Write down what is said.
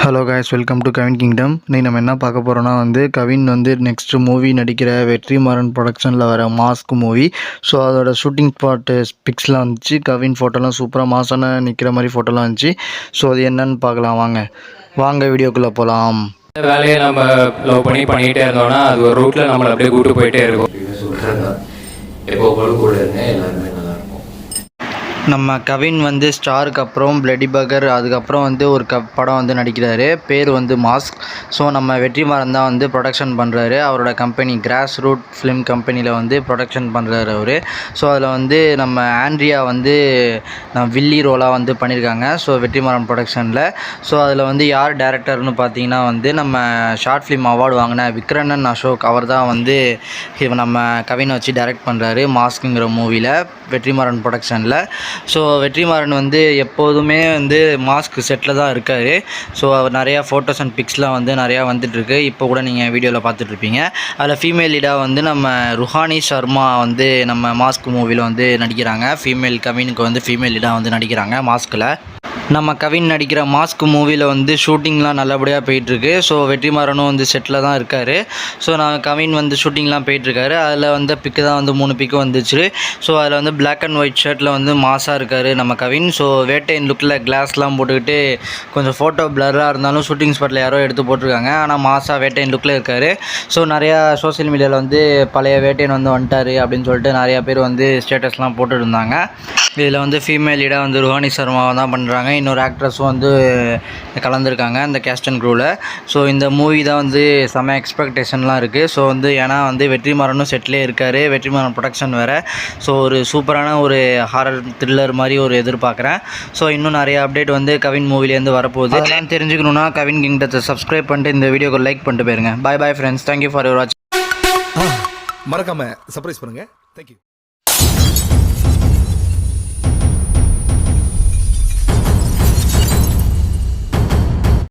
Hello guys, welcome to Kavin kingdom. இன்றைக்கி நம்ம என்ன பார்க்க போகிறோன்னா கவின் நெக்ஸ்ட் மூவி நடிக்கிற வெற்றிமாறன் ப்ரொடக்ஷனில் வர மாஸ்க் மூவி. ஸோ அதோட ஷூட்டிங் ஸ்பாட்டு பிக்ஸ்லாம் வந்துச்சு. கவின் ஃபோட்டோலாம் சூப்பராக மாசான நிற்கிற மாதிரி ஃபோட்டோலாம் வந்துச்சு. ஸோ அது என்னன்னு பார்க்கலாம். வாங்க வீடியோக்குள்ளே போகலாம். வேலையை நம்ம லவ் பண்ணிகிட்டே இருந்தோம்னா அது ஒரு ரூட்டில் நம்மளை அப்படியே கூட்டு போயிட்டே இருக்கும். எப்போ கூட இருந்தேன் எல்லாருமே நம்ம கவின் ஸ்டாருக்கு அப்புறம் பிளடி பகர் அதுக்கப்புறம் ஒரு படம் நடிக்கிறாரு. பேர் மாஸ்க். ஸோ நம்ம வெற்றிமாறன் தான் ப்ரொடக்ஷன் பண்ணுறாரு. அவரோட கம்பெனி கிராஸ் ரூட் ஃபிலிம் கம்பெனியில் ப்ரொடக்ஷன் பண்ணுறாரு அவர். ஸோ அதில் நம்ம ஆண்ட்ரியா வில்லி ரோலாக பண்ணியிருக்காங்க. ஸோ வெற்றிமாறன் ப்ரொடக்ஷனில். ஸோ அதில் யார் டேரக்டர்னு பார்த்தீங்கன்னா நம்ம ஷார்ட் ஃபிலிம் அவார்டு வாங்கின விக்ரனன் அசோக் அவர் தான் நம்ம கவினை வச்சு டைரக்ட் பண்ணுறாரு மாஸ்க்குங்கிற மூவியில் வெற்றிமாறன் ப்ரொடக்ஷனில். ஸோ வெற்றிமாறன் எப்போதுமே மாஸ்க் செட்டில் தான் இருக்கார். ஸோ அவர் நிறையா ஃபோட்டோஸ் அண்ட் பிக்ஸ்லாம் நிறையா வந்துட்டுருக்கு. இப்போ கூட நீங்கள் வீடியோவில் பார்த்துட்ருப்பீங்க. அதில் ஃபீமேல் லீடாக நம்ம ருஹானி சர்மா நம்ம மாஸ்க் மூவியில் நடிக்கிறாங்க. ஃபீமேல் கவினுக்கு ஃபீமேல் லீடாக நடிக்கிறாங்க மாஸ்கில். நம்ம கவின் நடிக்கிற மாஸ்க் மூவியில் ஷூட்டிங்லாம் நல்லபடியாக போயிட்டுருக்கு. ஸோ வெற்றிமாறனும் செட்டில் தான் இருக்கார். ஸோ நான் கவின் ஷூட்டிங்லாம் போயிட்டுருக்காரு. அதில் பிக்கு தான் 3 பிக்கு வந்துச்சு. ஸோ அதில் பிளாக் அண்ட் ஒயிட் ஷர்ட்டில் மாஸாக இருக்கார் நம்ம கவின். ஸோ வேட்டையின் லுக்கில் கிளாஸ்லாம் போட்டுக்கிட்டு கொஞ்சம் ஃபோட்டோ பிளராக இருந்தாலும் ஷூட்டிங் ஸ்பாட்டில் யாரோ எடுத்து போட்டிருக்காங்க. ஆனால் மாஸாக வேட்டையின் லுக்கில் இருக்கார். ஸோ நிறையா சோசியல் மீடியாவில் பழைய வேட்டையன் வந்துட்டார் அப்படின்னு சொல்லிட்டு நிறையா பேர் ஸ்டேட்டஸ்லாம் போட்டுருந்தாங்க. இதில் ஃபீமேல் லீடாக ருஹானி சர்மாவை தான் பண்ணுறாங்க. இன்னொரு ஆக்ட்ரஸும் கலந்துருக்காங்க அந்த கேஸ்ட் அண்ட் க்ரூவில். ஸோ இந்த மூவி தான் செம எக்ஸ்பெக்டேஷன்லாம் இருக்குது. ஸோ ஏன்னா வெற்றிமாறனும் செட்டிலே இருக்கார். வெற்றிமாறன் ப்ரொடக்ஷன் வேறு. ஸோ ஒரு சூப்பரான ஒரு ஹாரர் த்ரில்லர் மாதிரி ஒரு எதிர்பார்க்குறேன். ஸோ இன்னும் நிறைய அப்டேட் கவின் மூவிலேருந்து வரப்போகுது. அதெல்லாம் தெரிஞ்சுக்கணுன்னா கவின் கிங்டத்தை சப்ஸ்கிரைப் பண்ணிட்டு இந்த வீடியோக்கு லைக் பண்ணிட்டு போயிருங்க. Bye friends. Thank you for your watch. மறக்காம சர்ப்ரைஸ் பண்ணுங்க. தேங்க்யூ.